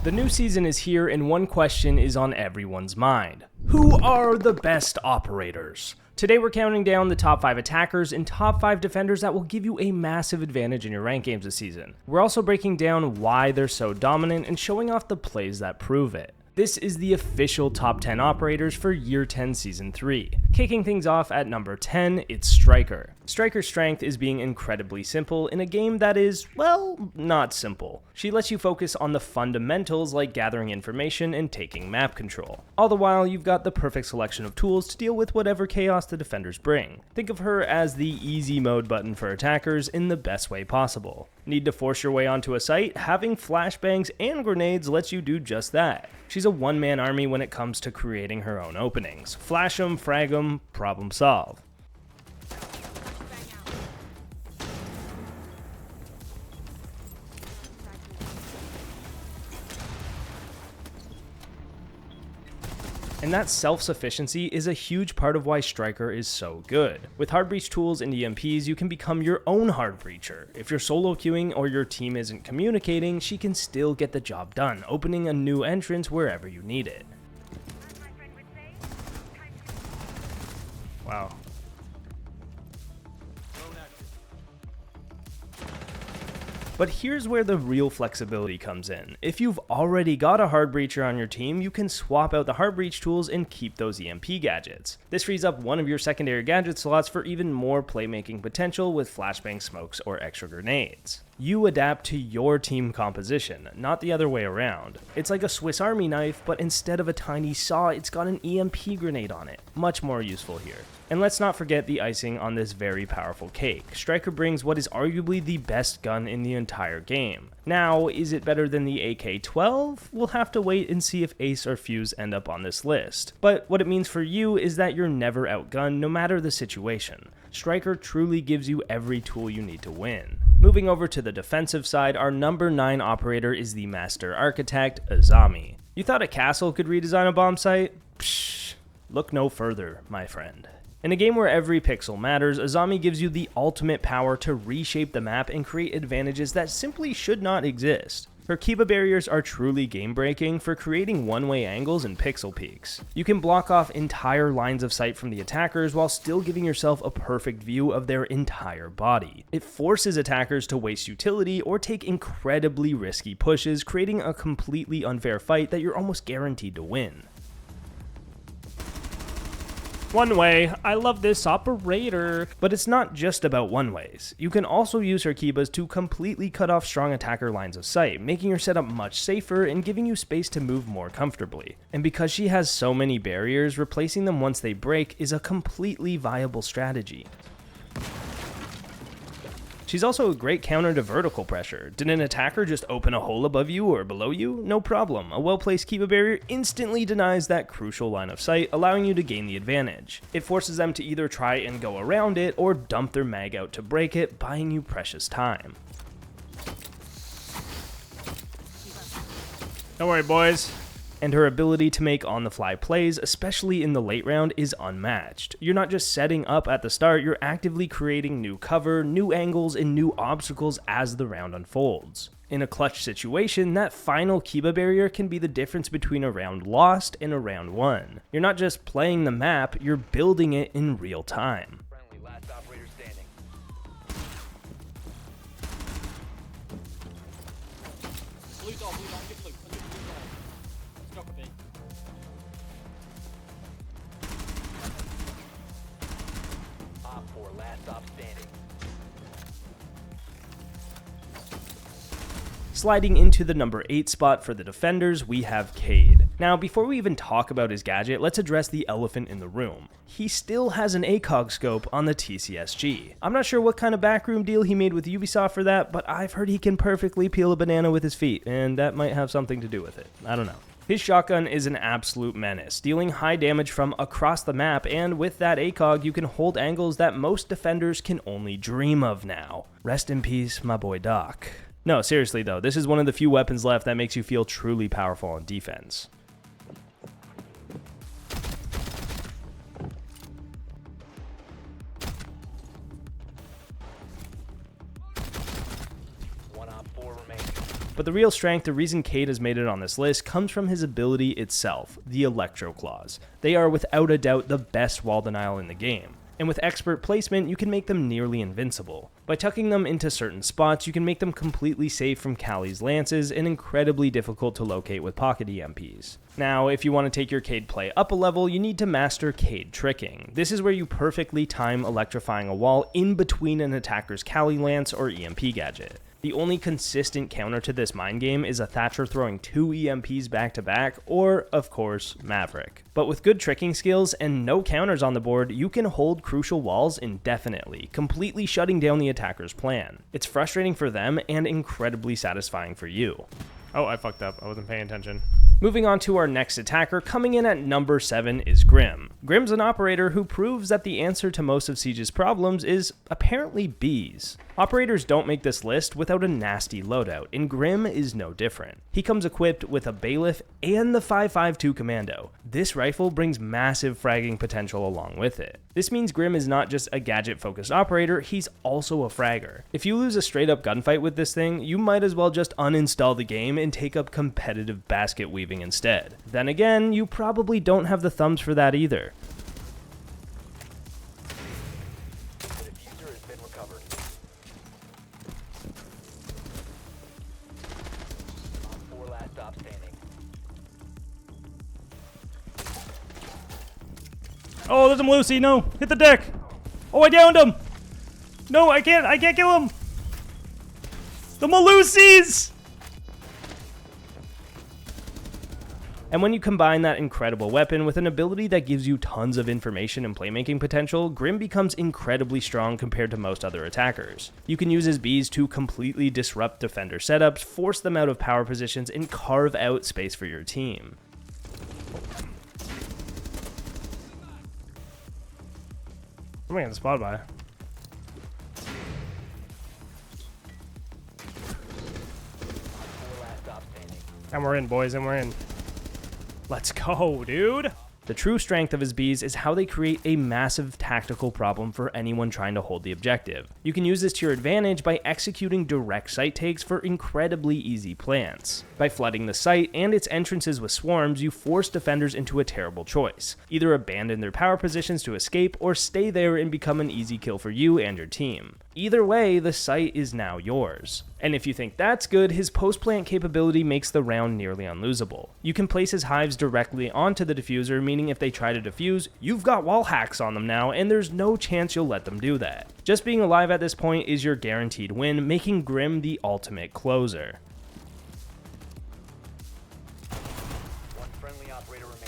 The new season is here, and one question is on everyone's mind. Who are the best operators? Today we're counting down the top 5 attackers and top 5 defenders that will give you a massive advantage in your ranked games this season. We're also breaking down why they're so dominant and showing off the plays that prove it. This is the official top 10 operators for Year 10 Season 3. Kicking things off at number 10, it's Striker. Striker's strength is being incredibly simple in a game that is, well, not simple. She lets you focus on the fundamentals like gathering information and taking map control. All the while, you've got the perfect selection of tools to deal with whatever chaos the defenders bring. Think of her as the easy mode button for attackers in the best way possible. Need to force your way onto a site? Having flashbangs and grenades lets you do just that. She's a one-man army when it comes to creating her own openings. Flash 'em, frag 'em, problem solve. And that self-sufficiency is a huge part of why Striker is so good. With hard breach tools and EMPs, you can become your own hard breacher. If you're solo queuing or your team isn't communicating, she can still get the job done, opening a new entrance wherever you need it. Wow. But here's where the real flexibility comes in. If you've already got a hard breacher on your team, you can swap out the hard breach tools and keep those EMP gadgets. This frees up one of your secondary gadget slots for even more playmaking potential with flashbang smokes or extra grenades. You adapt to your team composition, not the other way around. It's like a Swiss Army knife, but instead of a tiny saw, it's got an EMP grenade on it. Much more useful here. And let's not forget the icing on this very powerful cake. Striker brings what is arguably the best gun in the entire game. Now, is it better than the AK-12? We'll have to wait and see if Ace or Fuse end up on this list. But what it means for you is that you're never outgunned no matter the situation. Striker truly gives you every tool you need to win. Moving over to the defensive side, our number 9 operator is the Master Architect, Azami. You thought a castle could redesign a bomb site? Psh, look no further, my friend. In a game where every pixel matters, Azami gives you the ultimate power to reshape the map and create advantages that simply should not exist. Her Kiba barriers are truly game-breaking for creating one-way angles and pixel peaks. You can block off entire lines of sight from the attackers while still giving yourself a perfect view of their entire body. It forces attackers to waste utility or take incredibly risky pushes, creating a completely unfair fight that you're almost guaranteed to win. One way, I love this operator. But it's not just about one ways. You can also use her Kibas to completely cut off strong attacker lines of sight, making your setup much safer and giving you space to move more comfortably. And because she has so many barriers, replacing them once they break is a completely viable strategy. She's also a great counter to vertical pressure. Did an attacker just open a hole above you or below you? No problem. A well-placed Kiba barrier instantly denies that crucial line of sight, allowing you to gain the advantage. It forces them to either try and go around it or dump their mag out to break it, buying you precious time. Don't worry, boys. And her ability to make on-the-fly plays, especially in the late round, is unmatched. You're not just setting up at the start, you're actively creating new cover, new angles, and new obstacles as the round unfolds. In a clutch situation, that final Kiba barrier can be the difference between a round lost and a round won. You're not just playing the map, you're building it in real time. Sliding into the number 8 spot for the defenders, we have Cade. Now, before we even talk about his gadget, let's address the elephant in the room. He still has an ACOG scope on the TCSG. I'm not sure what kind of backroom deal he made with Ubisoft for that, but I've heard he can perfectly peel a banana with his feet, and that might have something to do with it. I don't know. His shotgun is an absolute menace, dealing high damage from across the map, and with that ACOG, you can hold angles that most defenders can only dream of now. Rest in peace, my boy Doc. No, seriously though, this is one of the few weapons left that makes you feel truly powerful on defense. But But the real strength, the reason Cade has made it on this list, comes from his ability itself, the Electro Claws. They are without a doubt the best wall denial in the game. And with expert placement, you can make them nearly invincible. By tucking them into certain spots, you can make them completely safe from Callie's lances and incredibly difficult to locate with pocket EMPs. Now, if you want to take your Cade play up a level, you need to master Cade tricking. This is where you perfectly time electrifying a wall in between an attacker's Callie lance or EMP gadget. The only consistent counter to this mind game is a Thatcher throwing 2 EMPs back to back, or, of course, Maverick. But with good tricking skills and no counters on the board, you can hold crucial walls indefinitely, completely shutting down the attacker's plan. It's frustrating for them and incredibly satisfying for you. Oh, I fucked up. I wasn't paying attention. Moving on to our next attacker, coming in at number 7 is Grim. Grim's an operator who proves that the answer to most of Siege's problems is apparently bees. Operators don't make this list without a nasty loadout, and Grim is no different. He comes equipped with a Bailiff and the 5.52 Commando. This rifle brings massive fragging potential along with it. This means Grim is not just a gadget-focused operator, he's also a fragger. If you lose a straight-up gunfight with this thing, you might as well just uninstall the game and take up competitive basket weaving instead. Then again, you probably don't have the thumbs for that either. Oh, there's a Melusi. No, hit the deck. Oh, I downed him. No, I can't kill him. The Melusis! And when you combine that incredible weapon with an ability that gives you tons of information and playmaking potential, Grim becomes incredibly strong compared to most other attackers. You can use his bees to completely disrupt defender setups, force them out of power positions, and carve out space for your team. I'm gonna get the spot by. And we're in, boys, and we're in. Let's go, dude. The true strength of his bees is how they create a massive tactical problem for anyone trying to hold the objective. You can use this to your advantage by executing direct site takes for incredibly easy plants. By flooding the site and its entrances with swarms, you force defenders into a terrible choice. Either abandon their power positions to escape, or stay there and become an easy kill for you and your team. Either way, the site is now yours. And if you think that's good, his post-plant capability makes the round nearly unlosable. You can place his hives directly onto the diffuser, meaning if they try to defuse, you've got wall hacks on them now, and there's no chance you'll let them do that. Just being alive at this point is your guaranteed win, making Grim the ultimate closer. One friendly operator remains.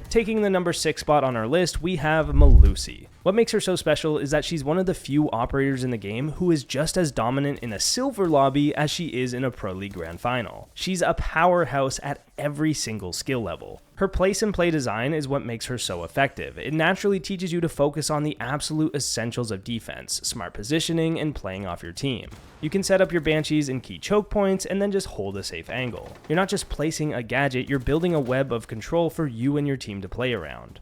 Taking the number 6 spot on our list, we have Melusi. What makes her so special is that she's one of the few operators in the game who is just as dominant in a silver lobby as she is in a Pro League Grand Final. She's a powerhouse at every single skill level. Her place and play design is what makes her so effective. It naturally teaches you to focus on the absolute essentials of defense, smart positioning, and playing off your team. You can set up your Banshees in key choke points and then just hold a safe angle. You're not just placing a gadget, you're building a web of control for you and your team to play around.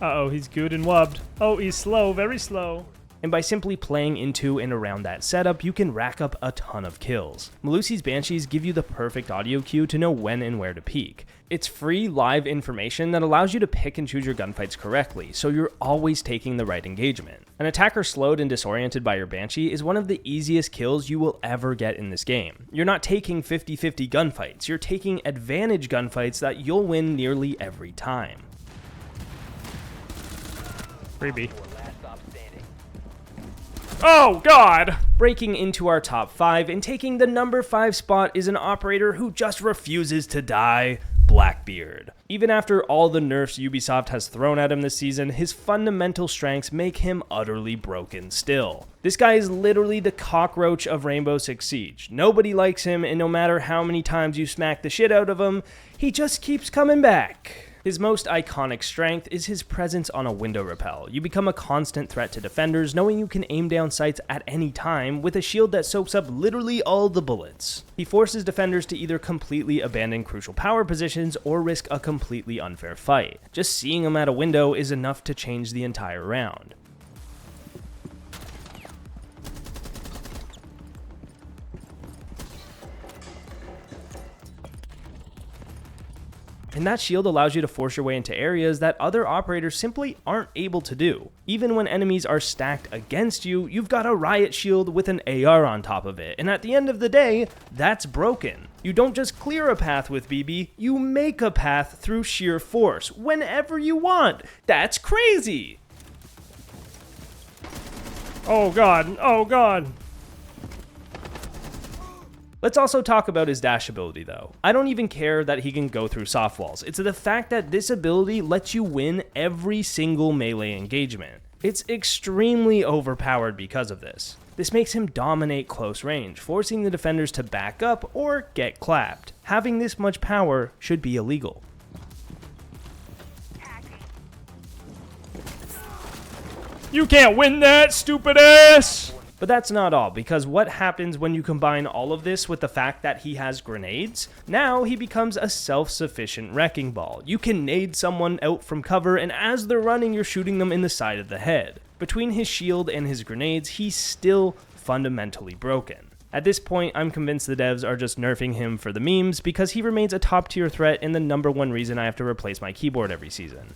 Uh-oh, he's good and wubbed. Oh, he's slow, very slow. And by simply playing into and around that setup, you can rack up a ton of kills. Melusi's Banshees give you the perfect audio cue to know when and where to peek. It's free, live information that allows you to pick and choose your gunfights correctly, so you're always taking the right engagement. An attacker slowed and disoriented by your Banshee is one of the easiest kills you will ever get in this game. You're not taking 50-50 gunfights, you're taking advantage gunfights that you'll win nearly every time. Freebie. Oh, God! Breaking into our top 5 and taking the number 5 spot is an operator who just refuses to die, Blackbeard. Even after all the nerfs Ubisoft has thrown at him this season, his fundamental strengths make him utterly broken still. This guy is literally the cockroach of Rainbow Six Siege. Nobody likes him, and no matter how many times you smack the shit out of him, he just keeps coming back. His most iconic strength is his presence on a window rappel. You become a constant threat to defenders, knowing you can aim down sights at any time with a shield that soaks up literally all the bullets. He forces defenders to either completely abandon crucial power positions or risk a completely unfair fight. Just seeing him at a window is enough to change the entire round. And that shield allows you to force your way into areas that other operators simply aren't able to do. Even when enemies are stacked against you, you've got a riot shield with an AR on top of it, and at the end of the day, that's broken. You don't just clear a path with BB, you make a path through sheer force, whenever you want. That's crazy! Oh god, oh god. Let's also talk about his dash ability though. I don't even care that he can go through soft walls. It's the fact that this ability lets you win every single melee engagement. It's extremely overpowered because of this. This makes him dominate close range, forcing the defenders to back up or get clapped. Having this much power should be illegal. You can't win that, stupid ass! But that's not all, because what happens when you combine all of this with the fact that he has grenades? Now he becomes a self-sufficient wrecking ball. You can nade someone out from cover, and as they're running, you're shooting them in the side of the head. Between his shield and his grenades, he's still fundamentally broken. At this point, I'm convinced the devs are just nerfing him for the memes, because he remains a top tier threat and the #1 reason I have to replace my keyboard every season.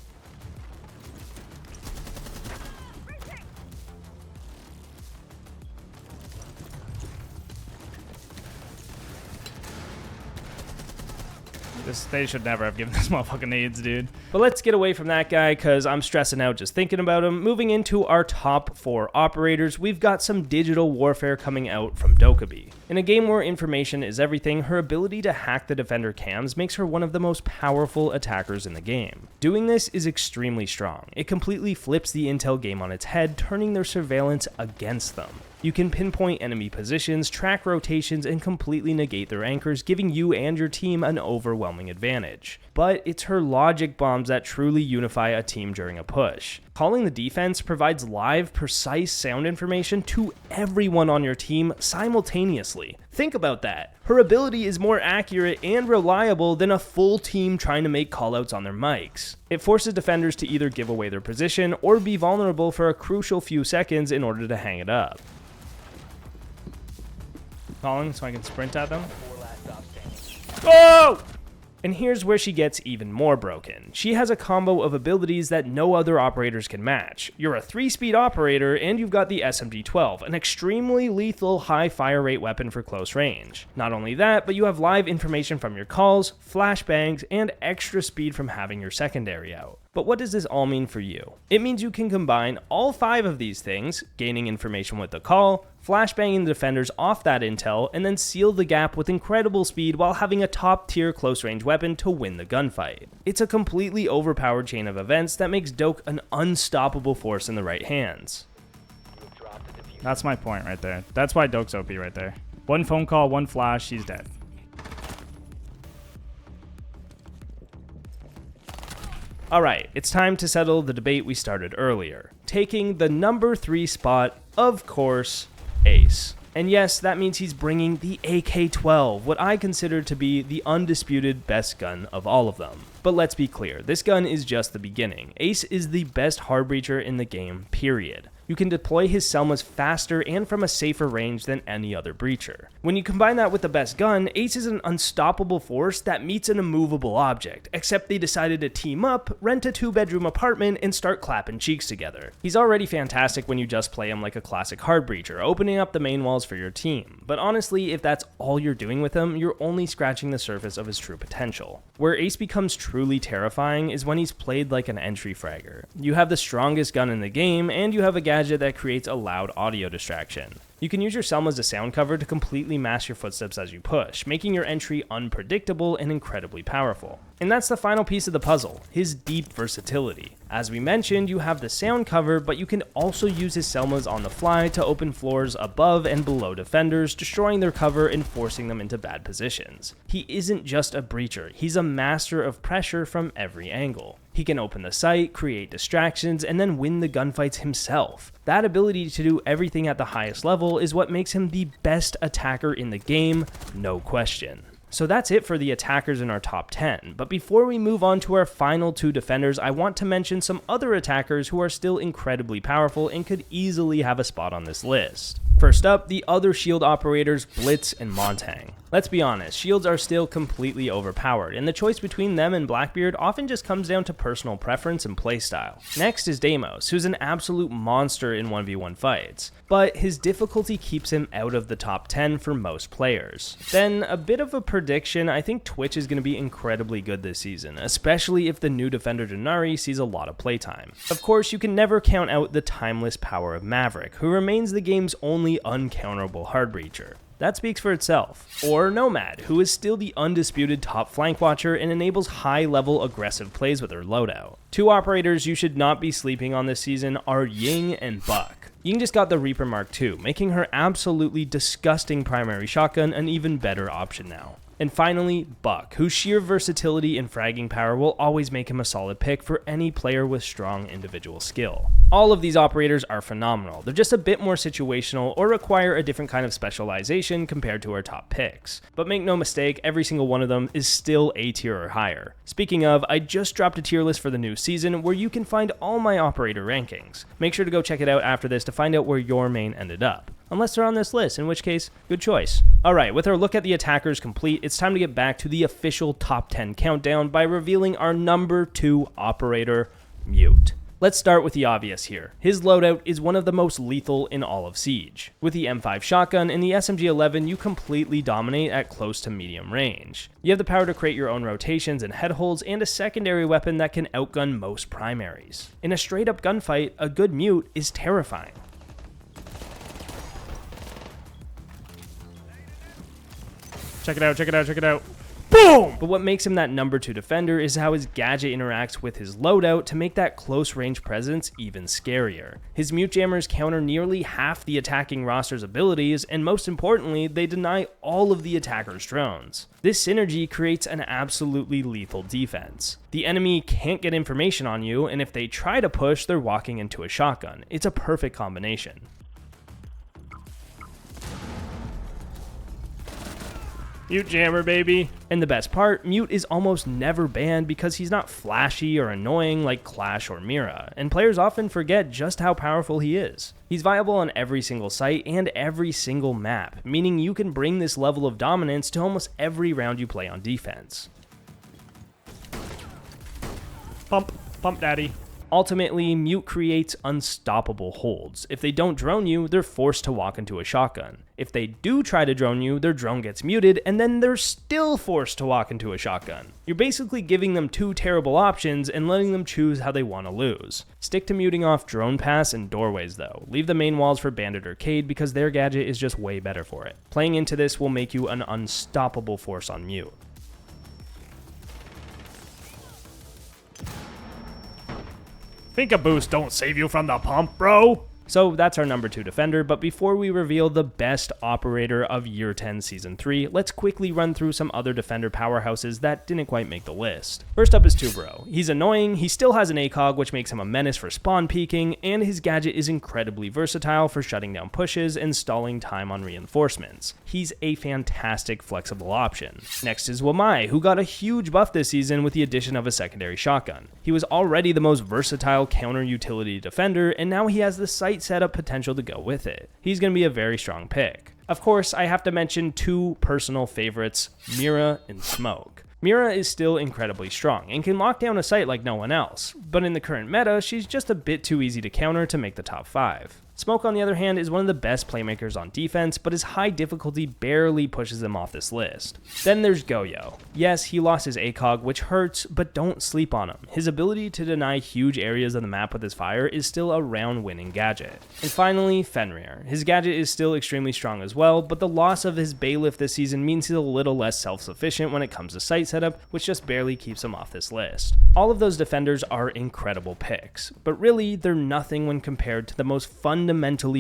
They should never have given this motherfucking nades, dude. But let's get away from that guy, because I'm stressing out just thinking about him. Moving into our top 4 operators, we've got some digital warfare coming out from Dokkaebi. In a game where information is everything, her ability to hack the defender cams makes her one of the most powerful attackers in the game. Doing this is extremely strong. It completely flips the intel game on its head, turning their surveillance against them. You can pinpoint enemy positions, track rotations, and completely negate their anchors, giving you and your team an overwhelming advantage. But it's her logic bombs that truly unify a team during a push. Calling the defense provides live, precise sound information to everyone on your team simultaneously. Think about that. Her ability is more accurate and reliable than a full team trying to make callouts on their mics. It forces defenders to either give away their position or be vulnerable for a crucial few seconds in order to hang it up. Calling so I can sprint at them. 4 last stop standing. Oh! And here's where she gets even more broken. She has a combo of abilities that no other operators can match. You're a 3-speed operator, and you've got the SMG-12, an extremely lethal high fire rate weapon for close range. Not only that, but you have live information from your calls, flashbangs, and extra speed from having your secondary out. But what does this all mean for you? It means you can combine all 5 of these things, gaining information with the call, flashbanging the defenders off that intel, and then seal the gap with incredible speed while having a top tier close range weapon to win the gunfight. It's a completely overpowered chain of events that makes Doke an unstoppable force in the right hands. You have dropped the diffuser. That's my point right there. That's why Doke's OP right there. One phone call, one flash, she's dead. Alright, it's time to settle the debate we started earlier. Taking the number 3 spot, of course, Ace. And yes, that means he's bringing the AK-12, what I consider to be the undisputed best gun of all of them. But let's be clear, this gun is just the beginning. Ace is the best hard breacher in the game, period. You can deploy his Selmas faster and from a safer range than any other breacher. When you combine that with the best gun, Ace is an unstoppable force that meets an immovable object, except they decided to team up, rent a 2-bedroom apartment, and start clapping cheeks together. He's already fantastic when you just play him like a classic hard breacher, opening up the main walls for your team. But honestly, if that's all you're doing with him, you're only scratching the surface of his true potential. Where Ace becomes truly terrifying is when he's played like an entry fragger. You have the strongest gun in the game, and you have a gadget that creates a loud audio distraction. You can use your Selma as a sound cover to completely mask your footsteps as you push, making your entry unpredictable and incredibly powerful. And that's the final piece of the puzzle, his deep versatility. As we mentioned, you have the sound cover, but you can also use his Selmas on the fly to open floors above and below defenders, destroying their cover and forcing them into bad positions. He isn't just a breacher, he's a master of pressure from every angle. He can open the site, create distractions, and then win the gunfights himself. That ability to do everything at the highest level is what makes him the best attacker in the game, no question. So that's it for the attackers in our top 10, but before we move on to our final 2 defenders, I want to mention some other attackers who are still incredibly powerful and could easily have a spot on this list. First up, the other shield operators Blitz and Montang. Let's be honest, shields are still completely overpowered, and the choice between them and Blackbeard often just comes down to personal preference and playstyle. Next is Deimos, who's an absolute monster in 1v1 fights, but his difficulty keeps him out of the top 10 for most players. Then, a bit of a prediction, I think Twitch is going to be incredibly good this season, especially if the new defender Denail sees a lot of playtime. Of course, you can never count out the timeless power of Maverick, who remains the game's only uncounterable hard breacher. That speaks for itself. Or Nomad, who is still the undisputed top flank watcher and enables high-level aggressive plays with her loadout. 2 operators you should not be sleeping on this season are Ying and Buck. Ying just got the Reaper Mark II, making her absolutely disgusting primary shotgun an even better option now. And finally, Buck, whose sheer versatility and fragging power will always make him a solid pick for any player with strong individual skill. All of these operators are phenomenal, they're just a bit more situational or require a different kind of specialization compared to our top picks. But make no mistake, every single one of them is still A tier or higher. Speaking of, I just dropped a tier list for the new season where you can find all my operator rankings. Make sure to go check it out after this to find out where your main ended up. Unless they're on this list, in which case, good choice. Alright, with our look at the attackers complete, it's time to get back to the official top 10 countdown by revealing our number 2 operator, Mute. Let's start with the obvious here. His loadout is one of the most lethal in all of Siege. With the M5 shotgun and the SMG-11, you completely dominate at close to medium range. You have the power to create your own rotations and headholds and a secondary weapon that can outgun most primaries. In a straight up gunfight, a good Mute is terrifying. Check it out, check it out, check it out. Boom! But what makes him that number 2 defender is how his gadget interacts with his loadout to make that close range presence even scarier. His mute jammers counter nearly half the attacking roster's abilities, and most importantly, they deny all of the attacker's drones. This synergy creates an absolutely lethal defense. The enemy can't get information on you, and if they try to push, they're walking into a shotgun. It's a perfect combination. Mute jammer, baby. And the best part, Mute is almost never banned because he's not flashy or annoying like Clash or Mira, and players often forget just how powerful he is. He's viable on every single site and every single map, meaning you can bring this level of dominance to almost every round you play on defense. Pump, pump daddy. Ultimately, Mute creates unstoppable holds. If they don't drone you, they're forced to walk into a shotgun. If they do try to drone you, their drone gets muted, and then they're still forced to walk into a shotgun. You're basically giving them 2 terrible options and letting them choose how they want to lose. Stick to muting off drone pass and doorways though. Leave the main walls for Bandit Arcade because their gadget is just way better for it. Playing into this will make you an unstoppable force on Mute. Think a boost don't save you from the pump, bro. So that's our number 2 defender, but before we reveal the best operator of Year 10 Season 3, let's quickly run through some other defender powerhouses that didn't quite make the list. First up is Tubero. He's annoying, he still has an ACOG which makes him a menace for spawn peeking, and his gadget is incredibly versatile for shutting down pushes and stalling time on reinforcements. He's a fantastic flexible option. Next is Wamai, who got a huge buff this season with the addition of a secondary shotgun. He was already the most versatile counter utility defender, and now he has the sight setup potential to go with it. He's going to be a very strong pick. Of course, I have to mention 2 personal favorites, Mira and Smoke. Mira is still incredibly strong and can lock down a site like no one else, but in the current meta, she's just a bit too easy to counter to make the top 5. Smoke, on the other hand, is one of the best playmakers on defense, but his high difficulty barely pushes him off this list. Then there's Goyo. Yes, he lost his ACOG, which hurts, but don't sleep on him. His ability to deny huge areas of the map with his fire is still a round-winning gadget. And finally, Fenrir. His gadget is still extremely strong as well, but the loss of his bailiff this season means he's a little less self-sufficient when it comes to site setup, which just barely keeps him off this list. All of those defenders are incredible picks, but really they're nothing when compared to the most fundamentally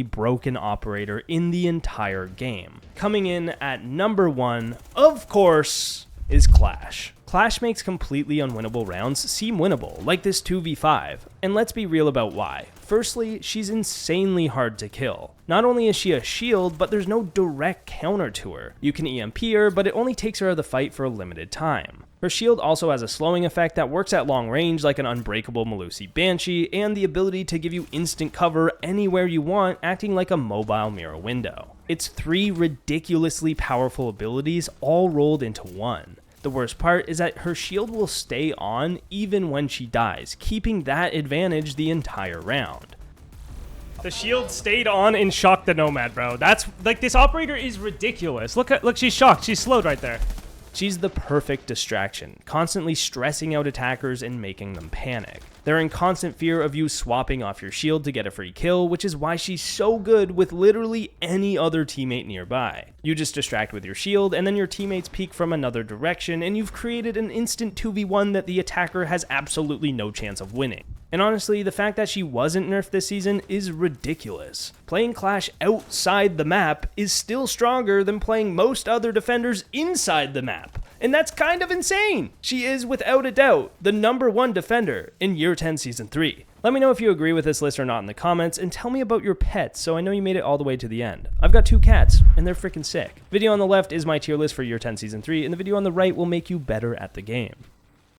broken operator in the entire game. Coming in at number 1, of course, is Clash. Clash makes completely unwinnable rounds seem winnable, like this 2v5, and let's be real about why. Firstly, she's insanely hard to kill. Not only is she a shield, but there's no direct counter to her. You can EMP her, but it only takes her out of the fight for a limited time. Her shield also has a slowing effect that works at long range like an unbreakable Melusi Banshee, and the ability to give you instant cover anywhere you want, acting like a mobile mirror window. It's 3 ridiculously powerful abilities all rolled into one. The worst part is that her shield will stay on even when she dies, keeping that advantage the entire round. The shield stayed on and shocked the Nomad, bro. That's like, this operator is ridiculous. Look, she's shocked. She's slowed right there. She's the perfect distraction, constantly stressing out attackers and making them panic. They're in constant fear of you swapping off your shield to get a free kill, which is why she's so good with literally any other teammate nearby. You just distract with your shield, and then your teammates peek from another direction, and you've created an instant 2v1 that the attacker has absolutely no chance of winning. And honestly, the fact that she wasn't nerfed this season is ridiculous. Playing Clash outside the map is still stronger than playing most other defenders inside the map. And that's kind of insane. She is, without a doubt, the #1 defender in Year 10 Season 3. Let me know if you agree with this list or not in the comments, and tell me about your pets so I know you made it all the way to the end. I've got 2 cats, and they're freaking sick. Video on the left is my tier list for Year 10 Season 3, and the video on the right will make you better at the game.